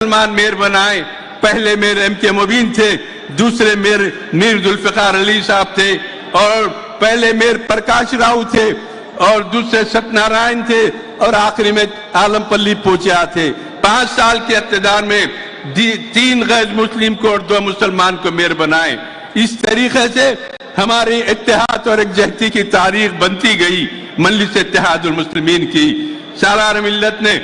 मुसलमान मेयर बनाए। पहले मेयर M.K. मुबीन थे, दूसरे मेयर मीर जुल्फिकार अली साहब थे, और पहले मेयर प्रकाश राव थे, और दूसरे सत्यनारायण थे, और आखिरी में आलमपल्ली पोचिया थे। 5 साल के इक़्तिदार में 3 गैर मुस्लिम को और 2 मुसलमान को मेयर बनाए। इस तरीके से हमारी इत्तेहाद और एकजहती की तारीख बनती गई, मजलिस इत्तेहादुल मुस्लिमीन की। सालार मिल्लत ने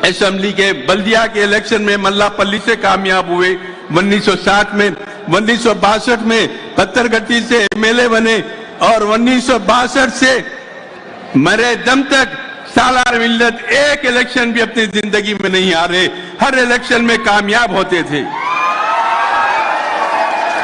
असेंबली के बल्दिया के इलेक्शन में मल्लापल्ली से कामयाब हुए 1960 में। 1962 में पत्थरगट्टी से MLA बने, और 1962 से मरे दम तक सालार मिल्लत एक इलेक्शन भी अपनी जिंदगी में नहीं हारे, हर इलेक्शन में कामयाब होते थे।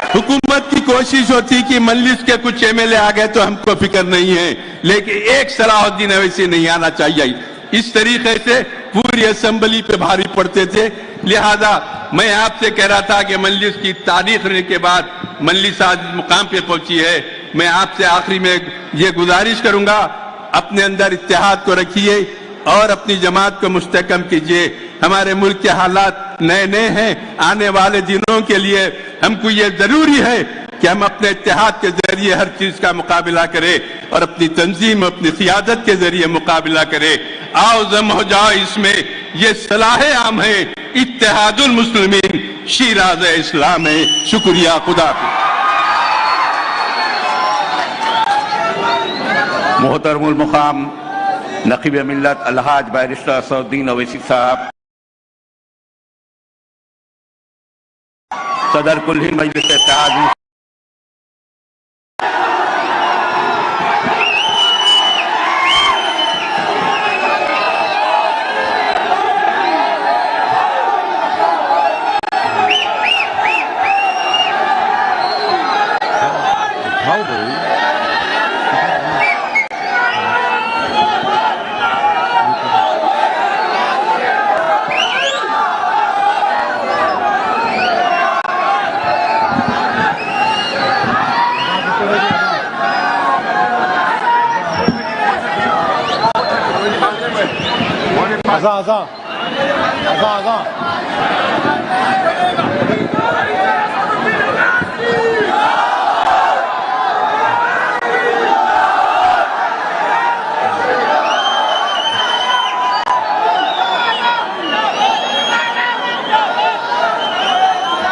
हुकूमत की कोशिश होती कि मजलिस के कुछ MLA आ गए तो हमको फिक्र नहीं है, लेकिन एक सलाहुद्दीन अवैसी नहीं आना चाहिए। इस तरीके से पूरी असेंबली पे भारी पड़ते थे। लिहाजा मैं आपसे कह रहा था कि मजलिस की तारीख रहने के बाद मजलिस आज मुकाम पे पहुंची है। मैं आपसे आखिरी में ये गुजारिश करूंगा, अपने अंदर इत्तेहाद को रखिए और अपनी जमात को मुस्तहकम कीजिए। हमारे मुल्क के हालात नए नए हैं, आने वाले दिनों के लिए हमको ये जरूरी है कि हम अपने इत्तेहाद के जरिए हर चीज का मुकाबला करें और अपनी तंजीम, अपनी सियादत के जरिए मुकाबला करें। आओ जम हो जाओ, इसमें ये सलाह आम है, इत्तेहादुल मुस्लिमीन शीराज इस्लाम है। शुक्रिया, खुदा मोहतरमुल मुकाम नकीब मिल्लत अलहाज बैरिस्टर असदुद्दीन अवैसी साहब, सदर कुल्ही मजलिस इत्तेहाद।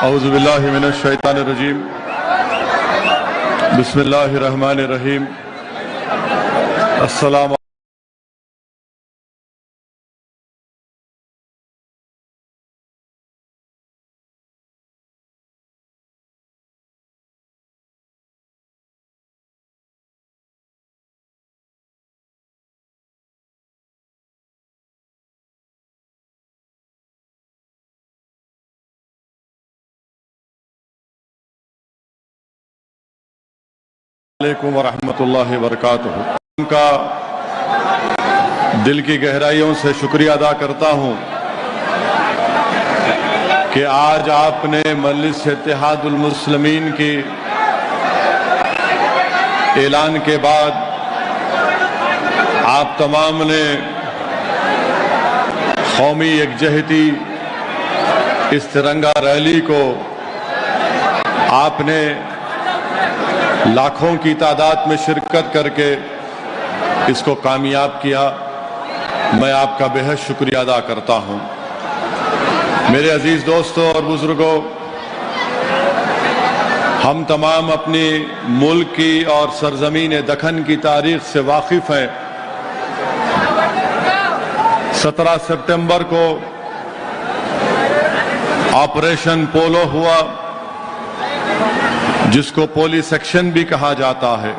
औज़ु बिल्लाहि मिनश शैतानिर रजीम, बिस्मिल्लाहिर रहमानिर रहीम। अस्सलाम अलैकुम व रहमतुल्लाहि व बरकातुहू। उनका दिल की गहराइयों से शुक्रिया अदा करता हूँ कि आज आपने मजलिस इत्तेहादुल मुस्लिमीन की ऐलान के बाद आप तमाम ने कौमी यकजहती इस तिरंगा रैली को आपने लाखों की तादाद में शिरकत करके इसको कामयाब किया। मैं आपका बेहद शुक्रिया अदा करता हूं। मेरे अजीज दोस्तों और बुजुर्गों, हम तमाम अपनी मुल्क की और सरजमीन दखन की तारीख से वाकिफ हैं। 17 सितंबर को ऑपरेशन पोलो हुआ, जिसको पुलिस एक्शन भी कहा जाता है,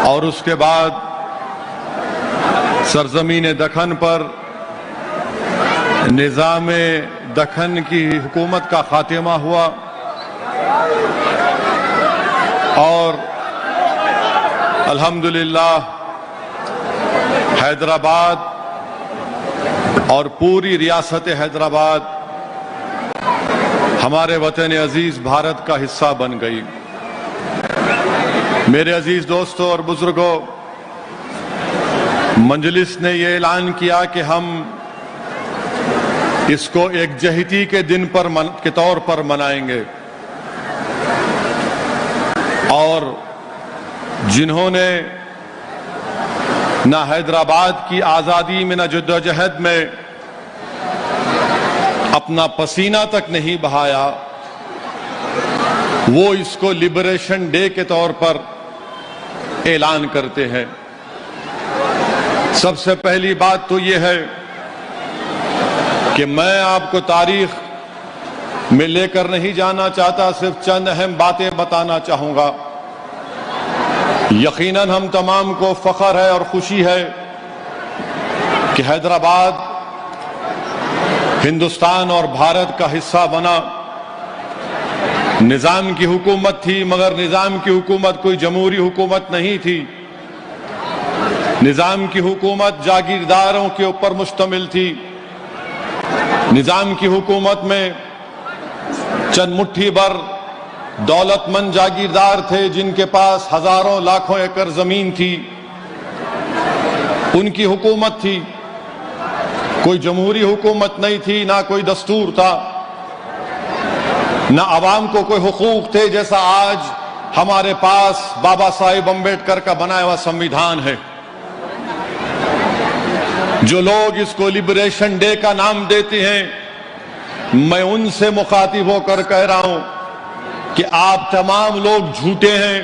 और उसके बाद सरजमीन दखन पर निज़ाम दखन की हुकूमत का खात्मा हुआ और अल्हम्दुलिल्लाह हैदराबाद और पूरी रियासत हैदराबाद हमारे वतन अजीज भारत का हिस्सा बन गई। मेरे अजीज दोस्तों और बुजुर्गों, मजलिस ने यह ऐलान किया कि हम इसको एकजहती के दिन के तौर पर मनाएंगे। और जिन्होंने न हैदराबाद की आजादी में न जद्दोजहद में अपना पसीना तक नहीं बहाया, वो इसको लिबरेशन डे के तौर पर ऐलान करते हैं। सबसे पहली बात तो ये है कि मैं आपको तारीख में लेकर नहीं जाना चाहता, सिर्फ चंद अहम बातें बताना चाहूंगा। यकीनन हम तमाम को फख्र है और खुशी है कि हैदराबाद हिंदुस्तान और भारत का हिस्सा बना। निजाम की हुकूमत थी, मगर निजाम की हुकूमत कोई जमहूरी हुकूमत नहीं थी। निजाम की हुकूमत जागीरदारों के ऊपर मुश्तमिल थी। निजाम की हुकूमत में चंद मुट्ठी भर दौलतमंद जागीरदार थे जिनके पास हजारों लाखों एकड़ जमीन थी, उनकी हुकूमत थी। कोई जमहूरी हुकूमत नहीं थी, ना कोई दस्तूर था, ना अवाम को कोई हुकूक थे जैसा आज हमारे पास बाबा साहेब अम्बेडकर का बनाया हुआ संविधान है। जो लोग इसको लिबरेशन डे का नाम देते हैं, मैं उनसे मुखातिब होकर कह रहा हूं कि आप तमाम लोग झूठे हैं।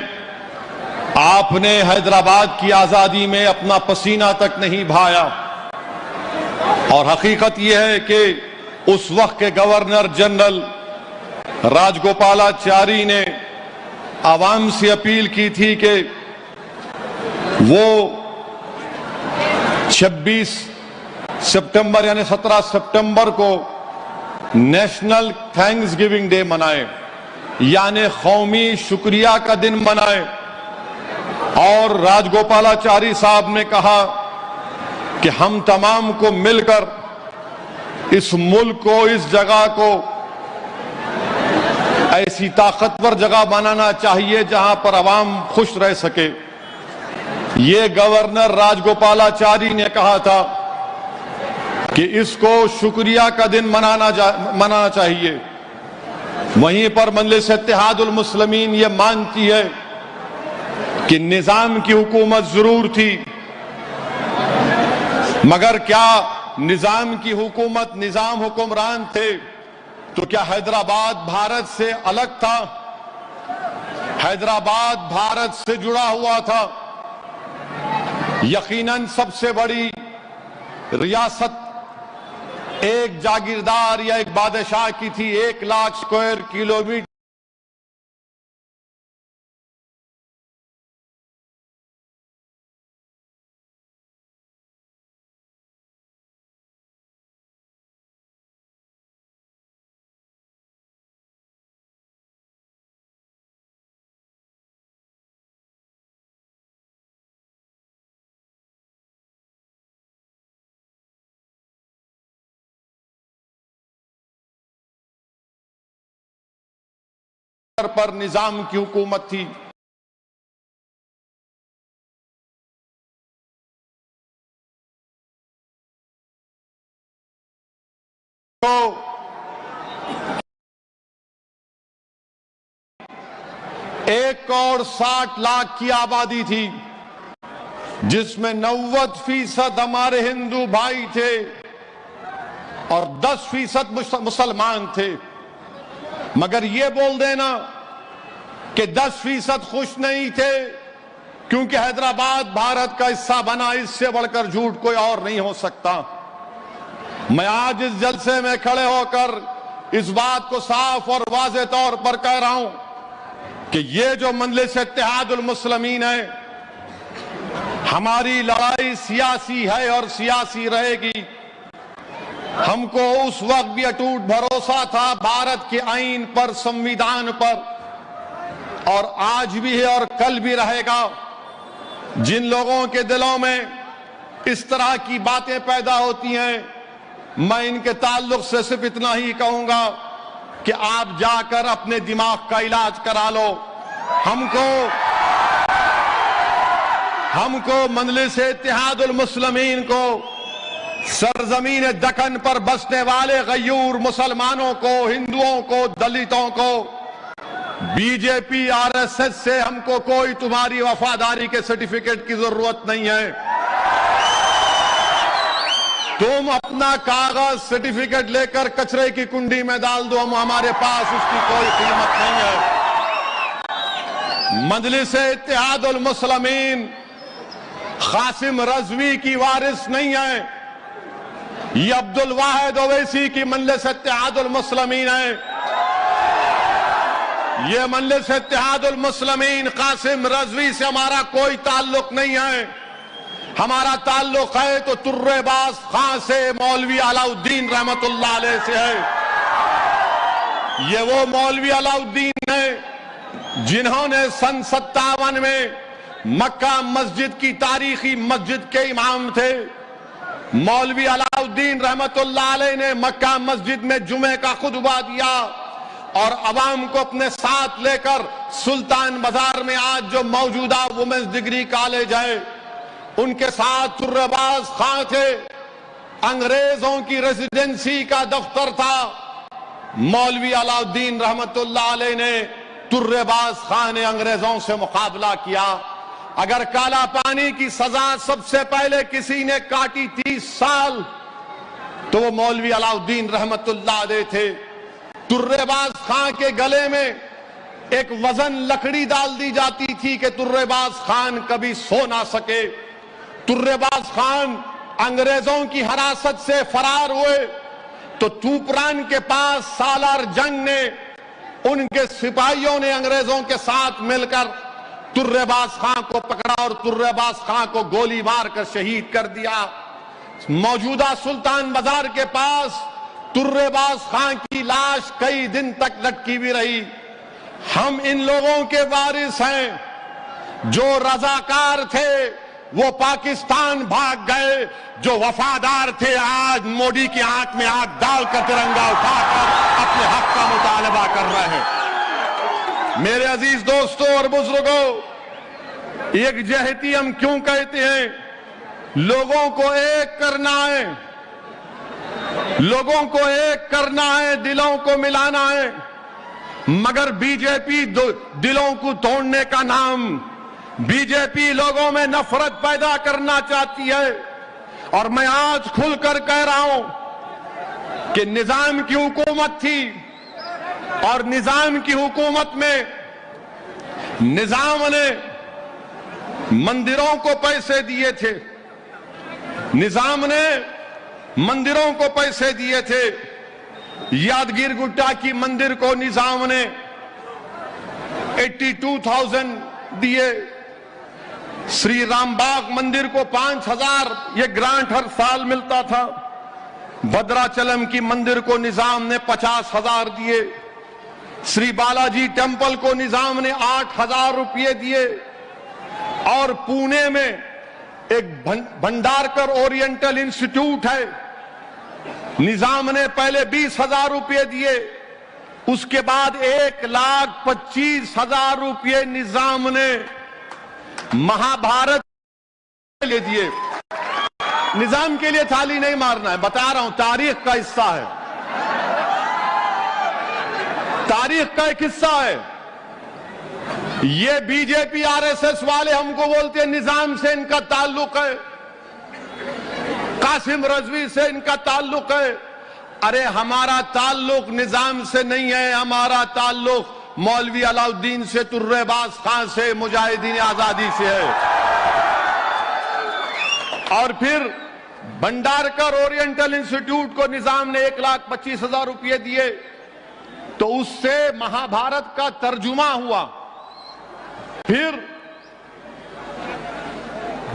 आपने हैदराबाद की आजादी में अपना पसीना तक नहीं बहाया। और हकीकत यह है कि उस वक्त के गवर्नर जनरल राजगोपालाचारी ने आवाम से अपील की थी कि वो 26 सितंबर यानी 17 सितंबर को नेशनल थैंक्स गिविंग डे मनाए, यानी कौमी शुक्रिया का दिन मनाए। और राजगोपालाचारी साहब ने कहा कि हम तमाम को मिलकर इस मुल्क को, इस जगह को ऐसी ताकतवर जगह बनाना चाहिए जहां पर आवाम खुश रह सके। ये गवर्नर राजगोपालाचारी ने कहा था कि इसको शुक्रिया का दिन मनाना चाहिए। वहीं पर मजलिस इत्तेहादुल मुस्लिमीन ये मानती है कि निजाम की हुकूमत जरूर थी, मगर क्या निजाम की हुकूमत, निजाम हुक्मरान थे तो क्या हैदराबाद भारत से अलग था? हैदराबाद भारत से जुड़ा हुआ था। यकीनन सबसे बड़ी रियासत एक जागीरदार या एक बादशाह की थी। 1 लाख स्क्वायर किलोमीटर पर निजाम की हुकूमत थी। तो 1,60,00,000 की आबादी थी, जिसमें 90% हमारे हिंदू भाई थे और 10% मुसलमान थे। मगर ये बोल देना कि 10% खुश नहीं थे क्योंकि हैदराबाद भारत का हिस्सा बना, इससे बढ़कर झूठ कोई और नहीं हो सकता। मैं आज इस जलसे में खड़े होकर इस बात को साफ और वाज़ेह तौर पर कह रहा हूं कि ये जो मजलिस इत्तेहादुल मुस्लिमीन है, हमारी लड़ाई सियासी है और सियासी रहेगी। हमको उस वक्त भी अटूट भरोसा था भारत के आईन पर, संविधान पर, और आज भी है और कल भी रहेगा। जिन लोगों के दिलों में इस तरह की बातें पैदा होती हैं, मैं इनके ताल्लुक से सिर्फ इतना ही कहूंगा कि आप जाकर अपने दिमाग का इलाज करा लो। हमको मजलिस इत्तेहादुल मुस्लिमीन को सरजमीन दक्कन पर बसने वाले गयूर मुसलमानों को, हिंदुओं को, दलितों को बीजेपी आरएसएस से हमको कोई तुम्हारी वफादारी के सर्टिफिकेट की जरूरत नहीं है। तुम अपना कागज सर्टिफिकेट लेकर कचरे की कुंडी में डाल दो, हमारे पास उसकी कोई कीमत नहीं है। मजलिस-ए-इत्तेहादुल मुस्लिमीन कासिम रजवी की वारिस नहीं है, ये अब्दुल वाहिद ओवैसी की मजलिस-ए-इत्तेहादुल मुस्लिमीन है। ये मजलिस-ए-इत्तेहादुल मुस्लिमीन कासिम रजवी से हमारा कोई ताल्लुक नहीं है। हमारा ताल्लुक है तो तुर्रेबाज खां से, मौलवी अलाउद्दीन रहमतुल्लाह अलैह से है। ये वो मौलवी अलाउद्दीन है जिन्होंने सन 57 में मक्का मस्जिद की तारीखी मस्जिद के इमाम थे। मौलवी अलाउद्दीन रहमतुल्लाह अलैह ने मक्का मस्जिद में जुमे का खुतबा दिया और अवाम को अपने साथ लेकर सुल्तान बाजार में आज जो मौजूदा वुमेन्स डिग्री कॉलेज है उनके साथ तुर्रेबाज खां थे। अंग्रेजों की रेजिडेंसी का दफ्तर था। मौलवी अलाउद्दीन रहमतुल्लाह अलैह ने, तुर्रेबाज खां ने अंग्रेजों से मुकाबला किया। अगर काला पानी की सजा सबसे पहले किसी ने काटी 30 साल तो वो मौलवी अलाउद्दीन रहमतुल्लाह अलैह थे। तुर्रेबाज खां के गले में एक वजन लकड़ी डाल दी जाती थी कि तुर्रेबाज खान कभी सो ना सके। तुर्रेबाज खान अंग्रेजों की हिरासत से फरार हुए तो तूपरान के पास सालार जंग ने, उनके सिपाहियों ने अंग्रेजों के साथ मिलकर तुर्रेबाज खां को पकड़ा और तुर्रेबाज खां को गोली मारकर शहीद कर दिया। मौजूदा सुल्तान बाजार के पास तुर्रेबाज खां की लाश कई दिन तक लटकी भी रही। हम इन लोगों के वारिस हैं। जो रजाकार थे वो पाकिस्तान भाग गए, जो वफादार थे आज मोदी की आंख में आंख डालकर तिरंगा उठाकर अपने हक का मुतालबा कर रहे हैं। मेरे अजीज दोस्तों और बुजुर्गों, यकजहती हम क्यों कहते हैं? लोगों को एक करना है, लोगों को एक करना है, दिलों को मिलाना है। मगर बीजेपी दिलों को तोड़ने का नाम, बीजेपी लोगों में नफरत पैदा करना चाहती है। और मैं आज खुलकर कह रहा हूं कि निजाम की हुकूमत थी और निजाम की हुकूमत में निजाम ने मंदिरों को पैसे दिए थे, निजाम ने मंदिरों को पैसे दिए थे। यादगिर गुट्टा की मंदिर को निजाम ने 82,000 दिए। श्री रामबाग मंदिर को 5,000 ये ग्रांट हर साल मिलता था। भद्राचलम की मंदिर को निजाम ने 50,000 दिए। श्री बालाजी टेम्पल को निजाम ने 8,000 रुपये दिए। और पुणे में एक भंडारकर ओरिएंटल इंस्टीट्यूट है, निजाम ने पहले 20,000 रुपये दिए, उसके बाद 1,25,000 रुपये निजाम ने महाभारत के लिए दिए। निजाम के लिए थाली नहीं मारना है, बता रहा हूं, तारीख का हिस्सा है, तारीख का एक हिस्सा है। ये बीजेपी आरएसएस वाले हमको बोलते हैं निजाम से इनका ताल्लुक है, कासिम रजवी से इनका ताल्लुक है। अरे हमारा ताल्लुक निजाम से नहीं है, हमारा ताल्लुक मौलवी अलाउद्दीन से, तुर्रेबाज खां से, मुजाहिदीन आजादी से है। और फिर भंडारकर ओरिएंटल इंस्टीट्यूट को निजाम ने 1,25,000 रुपये दिए, तो उससे महाभारत का तर्जुमा हुआ। फिर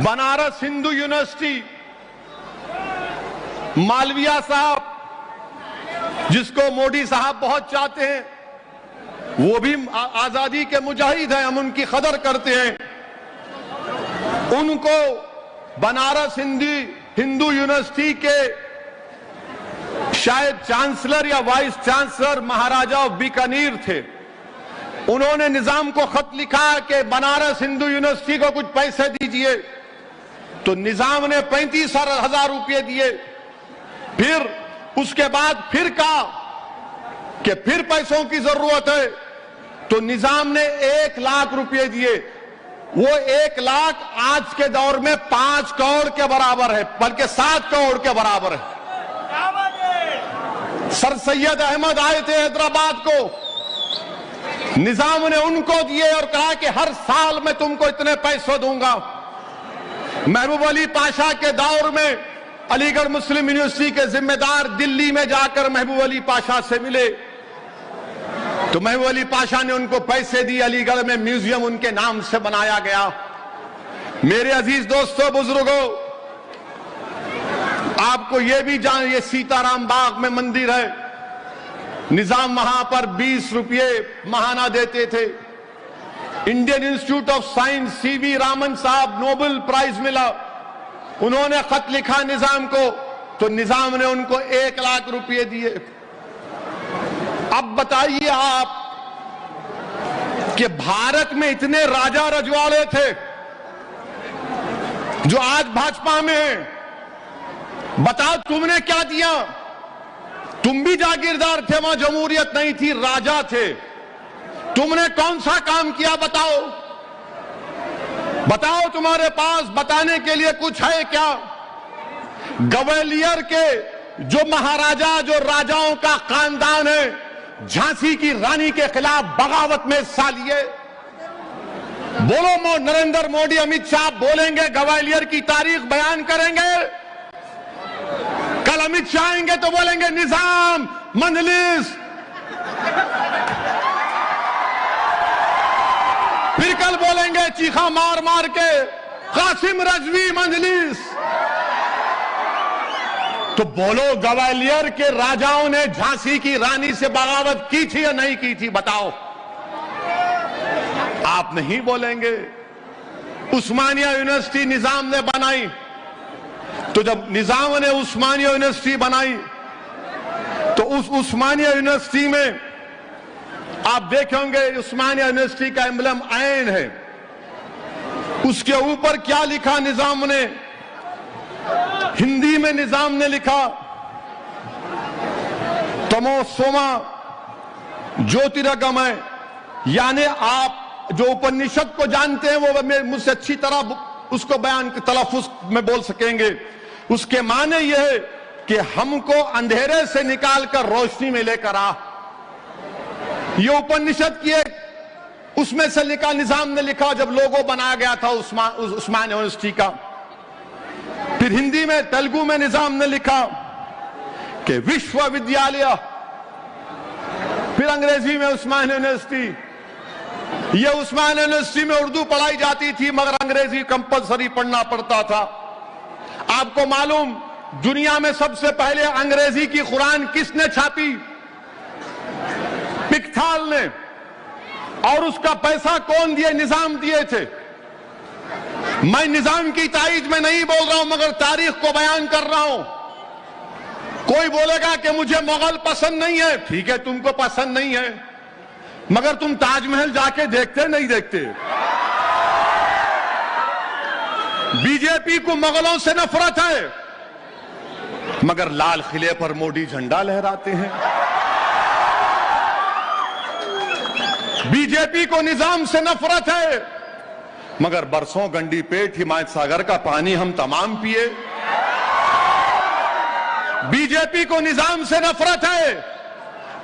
बनारस हिंदू यूनिवर्सिटी, मालविया साहब जिसको मोदी साहब बहुत चाहते हैं, वो भी आजादी के मुजाहिद हैं, हम उनकी कदर करते हैं। उनको बनारस हिंदू यूनिवर्सिटी के शायद चांसलर या वाइस चांसलर महाराजा बीकानेर थे। उन्होंने निजाम को खत लिखा कि बनारस हिंदू यूनिवर्सिटी को कुछ पैसे दीजिए, तो निजाम ने 35,000 रुपये दिए। फिर उसके बाद फिर कहा कि फिर पैसों की जरूरत है, तो निजाम ने 1 लाख रुपए दिए। वो 1 लाख आज के दौर में 5 करोड़ के बराबर है, बल्कि 7 करोड़ के बराबर है। सर सैयद अहमद आए थे हैदराबाद को, निजाम ने उनको दिए और कहा कि हर साल मैं तुमको इतने पैसे दूंगा। महबूब अली पाशा के दौर में अलीगढ़ मुस्लिम यूनिवर्सिटी के जिम्मेदार दिल्ली में जाकर महबूब अली पाशा से मिले, तो महबूब अली पाशा ने उनको पैसे दिए। अलीगढ़ में म्यूजियम उनके नाम से बनाया गया। मेरे अजीज दोस्तों, बुजुर्गों, आपको यह भी जान, ये सीताराम बाग में मंदिर है, निजाम वहां पर 20 रुपये महाना देते थे। Indian institute of science CV Raman साहब, नोबेल प्राइज मिला, उन्होंने खत लिखा निजाम को, तो निजाम ने उनको 1 लाख रुपए दिए। अब बताइए आप कि भारत में इतने राजा रजवाड़े थे जो आज भाजपा में हैं, बताओ तुमने क्या दिया? तुम भी जागीरदार थे, वहां जमहूरियत नहीं थी, राजा थे। तुमने कौन सा काम किया? बताओ बताओ, तुम्हारे पास बताने के लिए कुछ है क्या? ग्वालियर के जो महाराजा, जो राजाओं का खानदान है, झांसी की रानी के खिलाफ बगावत में हिस्सा लिए। बोलो, नरेंद्र मोदी, अमित शाह बोलेंगे, ग्वालियर की तारीख बयान करेंगे। कल अमित शाह आएंगे तो बोलेंगे निजाम, मंजलिस। फिर कल बोलेंगे चीखा मार मार के, कासिम रजवी, मंजलिस। तो बोलो, ग्वालियर के राजाओं ने झांसी की रानी से बगावत की थी या नहीं की थी? बताओ। आप नहीं बोलेंगे। उस्मानिया यूनिवर्सिटी निजाम ने बनाई, तो जब निजाम ने उस्मानिया यूनिवर्सिटी बनाई, तो उस उस्मानिया यूनिवर्सिटी में आप देखेंगे, उस्मानिया यूनिवर्सिटी का एम्बलम ऐन है, उसके ऊपर क्या लिखा निजाम ने? हिंदी में निजाम ने लिखा, तमो सोमा ज्योतिरगमय, यानी आप जो उपनिषद को जानते हैं वो मुझसे अच्छी तरह उसको बयान तलफ्फुज में बोल सकेंगे। उसके माने यह है कि हमको अंधेरे से निकालकर रोशनी में लेकर आ। ये उपनिषद की एक उसमें से लिखा, निजाम ने लिखा जब लोगो बनाया गया था उस्मानिया यूनिवर्सिटी का। फिर हिंदी में, तेलुगु में निजाम ने लिखा कि विश्वविद्यालय, फिर अंग्रेजी में उस्मानिया यूनिवर्सिटी। ये उस्मानिया यूनिवर्सिटी में उर्दू पढ़ाई जाती थी, मगर अंग्रेजी कंपलसरी पढ़ना पड़ता था। आपको मालूम, दुनिया में सबसे पहले अंग्रेजी की कुरान किसने छापी? पिकथाल ने। और उसका पैसा कौन दिए? निजाम दिए थे। मैं निजाम की तारीफ में नहीं बोल रहा हूं, मगर तारीख को बयान कर रहा हूं। कोई बोलेगा कि मुझे मुगल पसंद नहीं है, ठीक है, तुमको पसंद नहीं है, मगर तुम ताजमहल जाके देखते नहीं देखते? बीजेपी को मुगलों से नफरत है, मगर लाल किले पर मोदी झंडा लहराते हैं। बीजेपी को निजाम से नफरत है, मगर बरसों गंडी पेट हिमायत सागर का पानी हम तमाम पिए। बीजेपी को निजाम से नफरत है,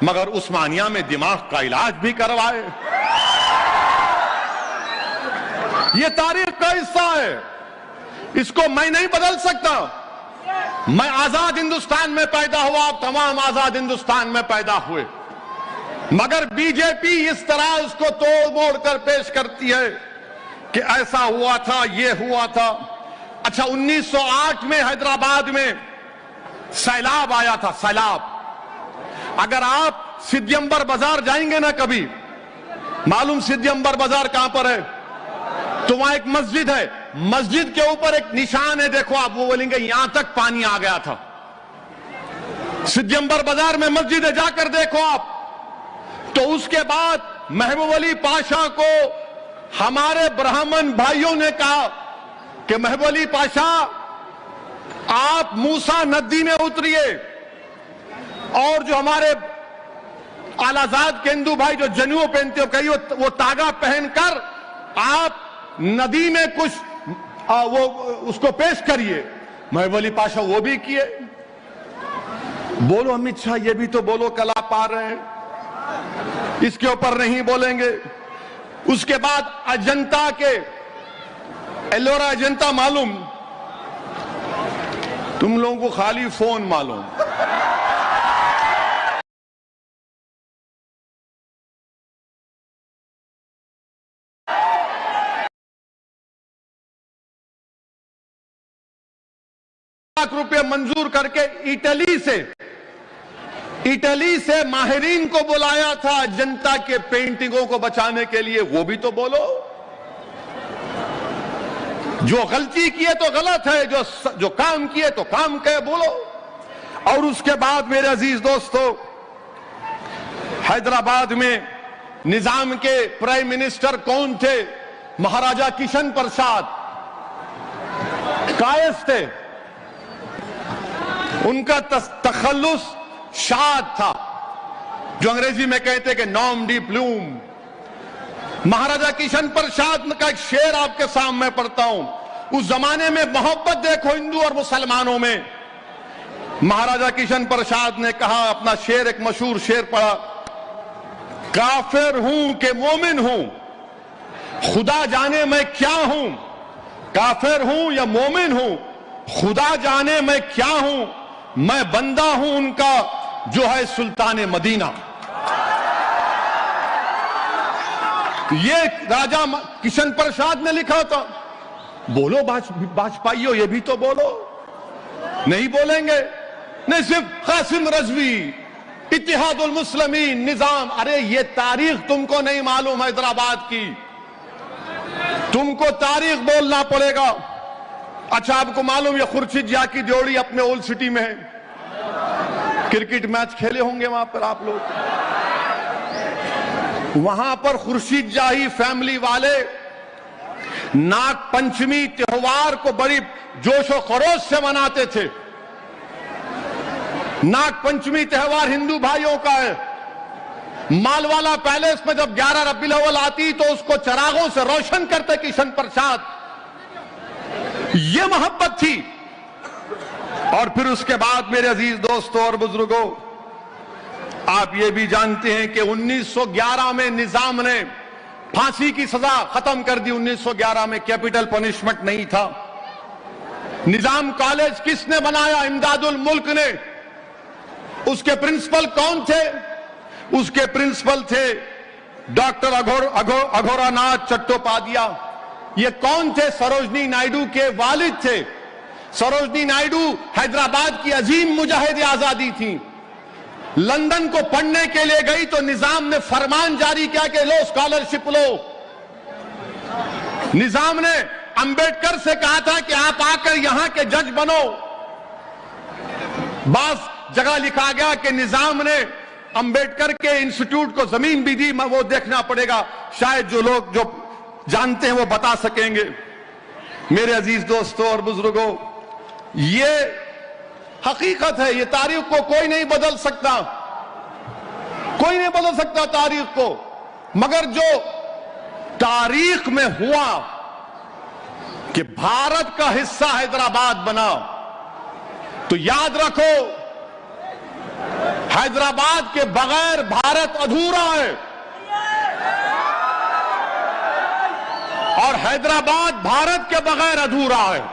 मगर उस्मानिया में दिमाग का इलाज भी करवाए। ये तारीख का हिस्सा है, इसको मैं नहीं बदल सकता। मैं आजाद हिंदुस्तान में पैदा हुआ, आप तमाम आजाद हिंदुस्तान में पैदा हुए, मगर बीजेपी इस तरह उसको तोड़ मोड़ कर पेश करती है कि ऐसा हुआ था, ये हुआ था। अच्छा, 1908 में हैदराबाद में सैलाब आया था, सैलाब। अगर आप सिद्धियंबर बाजार जाएंगे ना कभी, मालूम सिद्धियंबर बाजार कहां पर है? तो वहां एक मस्जिद है, मस्जिद के ऊपर एक निशान है, देखो आप, वो बोलेंगे यहां तक पानी आ गया था। सिद्धियंबर बाजार में मस्जिद है, जाकर देखो आप। तो उसके बाद महबूब अली पाशा को हमारे ब्राह्मण भाइयों ने कहा कि महबूब अली पाशा, आप मूसा नदी में उतरिए और जो हमारे आलाजाद के हिंदू भाई जो जनेऊ पहनते हो कहीं वो तागा पहनकर आप नदी में कुछ वो उसको पेश करिए। महबूब अली पाशा वो भी किए। बोलो अमित शाह, ये भी तो बोलो, कल आप आ रहे हैं, इसके ऊपर नहीं बोलेंगे। उसके बाद अजंता के एलोरा अजंता मालूम, तुम लोगों को खाली फोन मालूम। लाख रुपए मंजूर करके इटली से माहिरीन को बुलाया था जनता के पेंटिंगों को बचाने के लिए, वो भी तो बोलो। जो गलती किए तो गलत है, जो काम किए तो काम कहे, बोलो। और उसके बाद मेरे अजीज दोस्तों, हैदराबाद में निजाम के प्राइम मिनिस्टर कौन थे? महाराजा किशन प्रसाद कायस थे। उनका तखल्लुस शाद था, जो अंग्रेजी में कहते कि नॉम डी प्लूम। महाराजा किशन प्रसाद का एक शेर आपके सामने पढ़ता हूं। उस जमाने में मोहब्बत देखो हिंदू और मुसलमानों में। महाराजा किशन प्रसाद ने कहा, अपना शेर, एक मशहूर शेर पढ़ा, काफिर हूं कि मोमिन हूं, खुदा जाने मैं क्या हूं। काफिर हूं या मोमिन हूं, खुदा जाने मैं क्या हूं। मैं बंदा हूं उनका जो है सुल्तान मदीना। ये राजा किशन प्रसाद ने लिखा था। बोलो बाजपेयियों, ये भी तो बोलो। नहीं बोलेंगे। नहीं, सिर्फ कासिम रजवी, इत्तेहादुल मुस्लिमीन, निजाम। अरे ये तारीख तुमको नहीं मालूम हैदराबाद की, तुमको तारीख बोलना पड़ेगा। अच्छा, आपको मालूम, ये खुर्शीद जा की जोड़ी अपने ओल्ड सिटी में है। क्रिकेट मैच खेले होंगे वहां पर आप लोग। वहां पर खुर्शीद जाही फैमिली वाले नाग पंचमी त्योहार को बड़ी जोशो खरोश से मनाते थे। नाग पंचमी त्योहार हिंदू भाइयों का है। मालवाला पैलेस में जब 11 रबीउल अव्वल आती तो उसको चरागों से रोशन करते किशन प्रसाद। ये मोहब्बत थी। और फिर उसके बाद मेरे अजीज दोस्तों और बुजुर्गों, आप ये भी जानते हैं कि 1911 में निजाम ने फांसी की सजा खत्म कर दी। 1911 में कैपिटल पनिशमेंट नहीं था। निजाम कॉलेज किसने बनाया? इमदादुल मुल्क ने। उसके प्रिंसिपल कौन थे? उसके प्रिंसिपल थे डॉक्टर अघोरानाथ चट्टोपाध्याय। ये कौन थे? सरोजनी नायडू के वालिद थे। सरोजनी नायडू हैदराबाद की अजीम मुजाहिद आजादी थी। लंदन को पढ़ने के लिए गई तो निजाम ने फरमान जारी किया कि लो स्कॉलरशिप लो। निजाम ने अंबेडकर से कहा था कि आप आकर यहां के जज बनो। बास जगह लिखा गया कि निजाम ने अंबेडकर के इंस्टीट्यूट को जमीन भी दी। वो देखना पड़ेगा, शायद जो लोग जो जानते हैं वो बता सकेंगे। मेरे अजीज दोस्तों और बुजुर्गों, ये हकीकत है। ये तारीख को कोई नहीं बदल सकता, कोई नहीं बदल सकता तारीख को। मगर जो तारीख में हुआ कि भारत का हिस्सा हैदराबाद बना, तो याद रखो, हैदराबाद के बगैर भारत अधूरा है और हैदराबाद भारत के बगैर अधूरा है।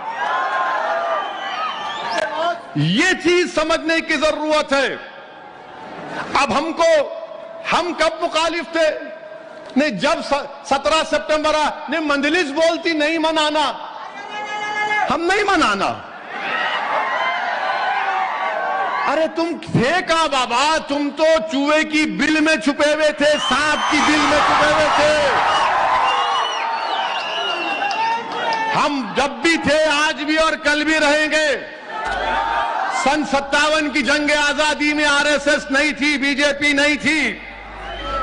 ये चीज समझने की जरूरत है। अब हम कब मुखालिफ थे? नहीं, जब 17 सितंबर ने मंदलिस बोलती नहीं मनाना, हम नहीं मनाना। अरे तुम थे का बाबा, तुम तो चूहे की बिल में छुपे हुए थे, सांप की बिल में छुपे हुए थे। हम जब भी थे, आज भी और कल भी रहेंगे। सन 57 की जंग आजादी में आरएसएस नहीं थी, बीजेपी नहीं थी।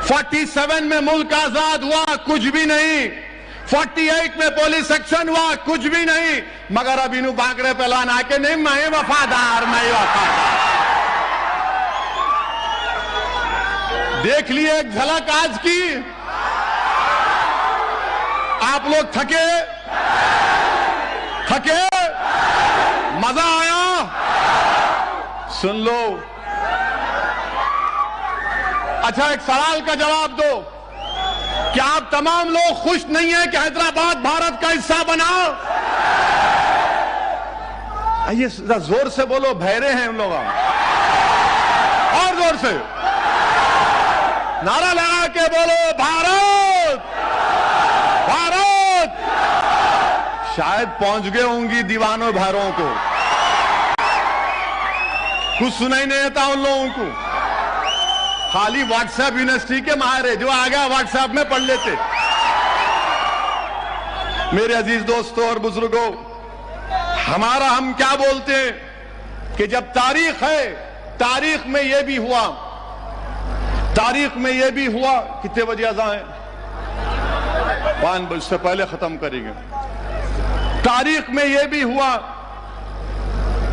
47 में मुल्क आजाद हुआ, कुछ भी नहीं। 48 में पुलिस एक्शन हुआ, कुछ भी नहीं, मगर अब इन्हों बांकड़े पहलवान आके नहीं, मैं वफादार। देख लिए एक झलक आज की। आप लोग थके मजा आया? सुन लो। अच्छा, एक सवाल का जवाब दो। क्या आप तमाम लोग खुश नहीं हैं कि हैदराबाद भारत का हिस्सा बना? आइए जोर से बोलो, बहरे हैं हम लोग। और जोर से नारा लगा के बोलो, भारत भारत। शायद पहुंच गए होंगी दीवानों भारों को, कुछ सुनाई नहीं देता उन लोगों को। खाली व्हाट्सएप यूनिवर्सिटी के माहिर है, जो आ गया व्हाट्सएप में पढ़ लेते। मेरे अजीज दोस्तों और बुजुर्गों, हम क्या बोलते हैं कि जब तारीख है, तारीख में यह भी हुआ, कितने बजे अज़ान है? 5 बजे से पहले खत्म करेंगे। तारीख में यह भी हुआ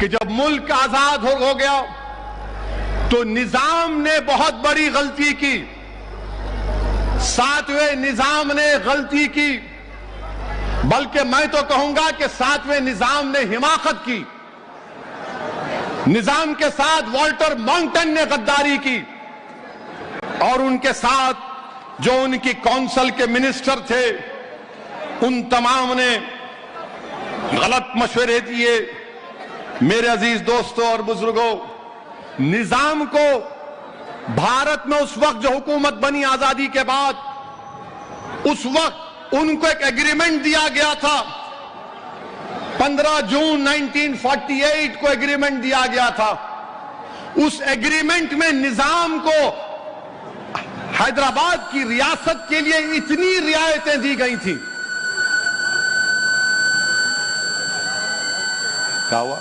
कि जब मुल्क आजाद हो गया तो निजाम ने बहुत बड़ी गलती की। 7वें निजाम ने गलती की, बल्कि मैं तो कहूंगा कि 7वें निजाम ने हिमाकत की। निजाम के साथ वॉल्टर माउंटन ने गद्दारी की और उनके साथ जो उनकी काउंसिल के मिनिस्टर थे, उन तमाम ने गलत मशवरे दिए। मेरे अजीज दोस्तों और बुजुर्गों, निजाम को भारत में उस वक्त जो हुकूमत बनी आजादी के बाद, उस वक्त उनको एक एग्रीमेंट दिया गया था। 15 जून 1948 को एग्रीमेंट दिया गया था। उस एग्रीमेंट में निजाम को हैदराबाद की रियासत के लिए इतनी रियायतें दी गई थी। क्या हुआ?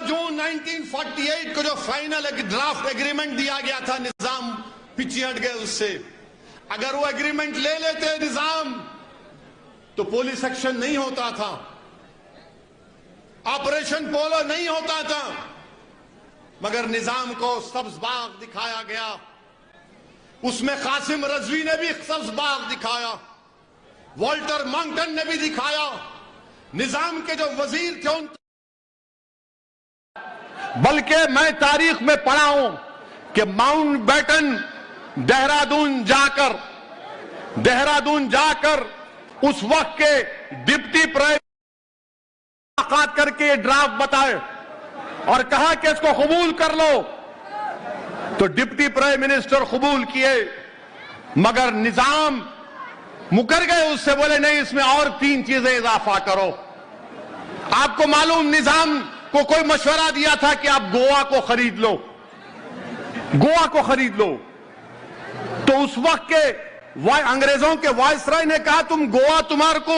जून 1948 को जो फाइनल ड्राफ्ट एग्रीमेंट दिया गया था, निजाम पीछे हट गए उससे। अगर वो एग्रीमेंट ले लेते निजाम तो पुलिस एक्शन नहीं होता था, ऑपरेशन पोलो नहीं होता था, मगर निजाम को सब्ज बाग दिखाया गया। उसमें कासिम रजवी ने भी सब्ज बाग दिखाया, वॉल्टर माउंटन ने भी दिखाया। निजाम के जो वजीर थे उन, बल्कि मैं तारीख में पढ़ा हूं कि माउंटबेटन देहरादून जाकर उस वक्त के डिप्टी प्राइम मुलाकात करके ये ड्राफ्ट बताए और कहा कि इसको कबूल कर लो। तो डिप्टी प्राइम मिनिस्टर कबूल किए, मगर निजाम मुकर गए उससे, बोले नहीं, इसमें और 3 चीजें इजाफा करो। आपको मालूम, निजाम को कोई मशवरा दिया था कि आप गोवा को खरीद लो, तो उस वक्त के अंग्रेजों के वायसराय ने कहा तुम गोवा तुम्हारे को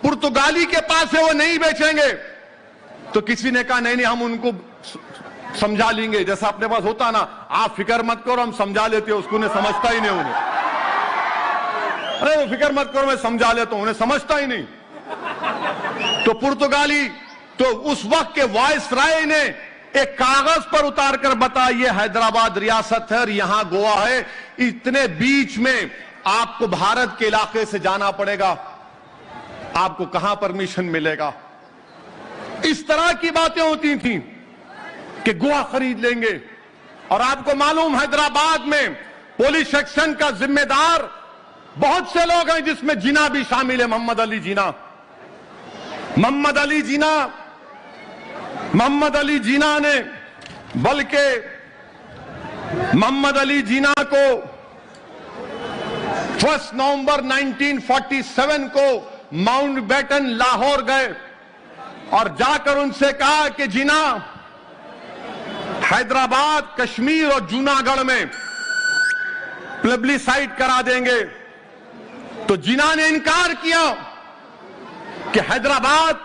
पुर्तगाली के पास है, वो नहीं बेचेंगे। तो किसी ने कहा नहीं, हम उनको समझा लेंगे, जैसा अपने पास होता ना, आप फिक्र मत करो हम समझा लेते, उसको उन्हें समझता ही नहीं। उन्हें अरे वो फिक्र मत करो मैं समझा लेता हूं, उन्हें समझता ही नहीं। तो पुर्तगाली, तो उस वक्त के वायसराय ने एक कागज पर उतार कर बताया ये हैदराबाद रियासत है और यहां गोवा है, इतने बीच में आपको भारत के इलाके से जाना पड़ेगा, आपको कहां परमिशन मिलेगा। इस तरह की बातें होती थी कि गोवा खरीद लेंगे। और आपको मालूम, हैदराबाद में पुलिस एक्शन का जिम्मेदार बहुत से लोग हैं, जिसमें जिना भी शामिल है। मोहम्मद अली जिना मोहम्मद अली जिन्ना ने, बल्कि मोहम्मद अली जिन्ना को 1 नवंबर 1947 को माउंटबेटन लाहौर गए और जाकर उनसे कहा कि जिन्ना, हैदराबाद, कश्मीर और जूनागढ़ में प्लेबिसाइट करा देंगे। तो जिन्ना ने इनकार किया कि हैदराबाद,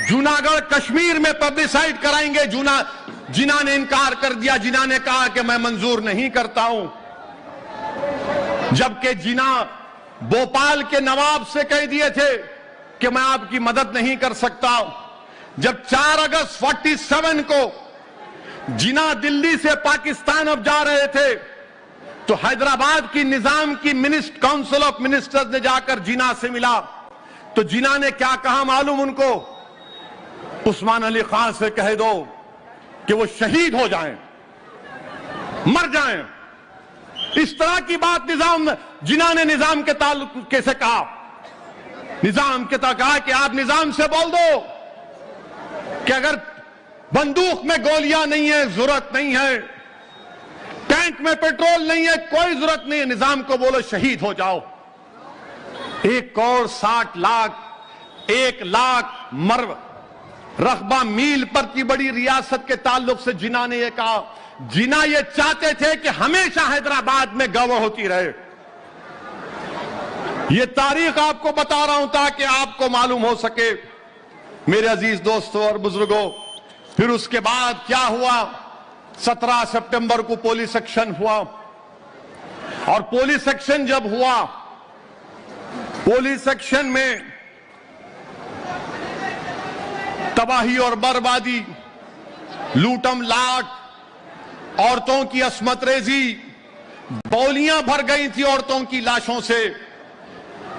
जूनागढ़, कश्मीर में प्लेबिसाइट कराएंगे। जिन्ना ने इनकार कर दिया। जिन्ना ने कहा कि मैं मंजूर नहीं करता हूं। जबकि जिन्ना भोपाल के नवाब से कह दिए थे कि मैं आपकी मदद नहीं कर सकता। जब 4 अगस्त 47 को जिन्ना दिल्ली से पाकिस्तान अब जा रहे थे, तो हैदराबाद की निजाम की काउंसिल ऑफ मिनिस्टर्स ने जाकर जिन्ना से मिला। तो जिन्ना ने क्या कहा मालूम उनको? उस्मान अली खान से कह दो कि वो शहीद हो जाएं, मर जाएं। इस तरह की बात जिन्ना ने निजाम के ताल्लुक कैसे कहा? निजाम के तक कहा कि आप निजाम से बोल दो कि अगर बंदूक में गोलियां नहीं है, जरूरत नहीं है, टैंक में पेट्रोल नहीं है, कोई जरूरत नहीं है, निजाम को बोलो शहीद हो जाओ। 1 करोड़ 60 लाख, 1 लाख मर रकबा मील पर की बड़ी रियासत के ताल्लुक से जिन्ना ने यह कहा। जिन्ना ये चाहते थे कि हमेशा हैदराबाद में गवर्नर होती रहे। ये तारीख आपको बता रहा हूं ताकि आपको मालूम हो सके। मेरे अजीज दोस्तों और बुजुर्गों, फिर उसके बाद क्या हुआ? 17 सितंबर को पुलिस एक्शन हुआ। और पुलिस एक्शन जब हुआ, पुलिस एक्शन में तबाही और बर्बादी, लूटम लाट, औरतों की अस्मत रेजी, बौलियां भर गई थी औरतों की लाशों से।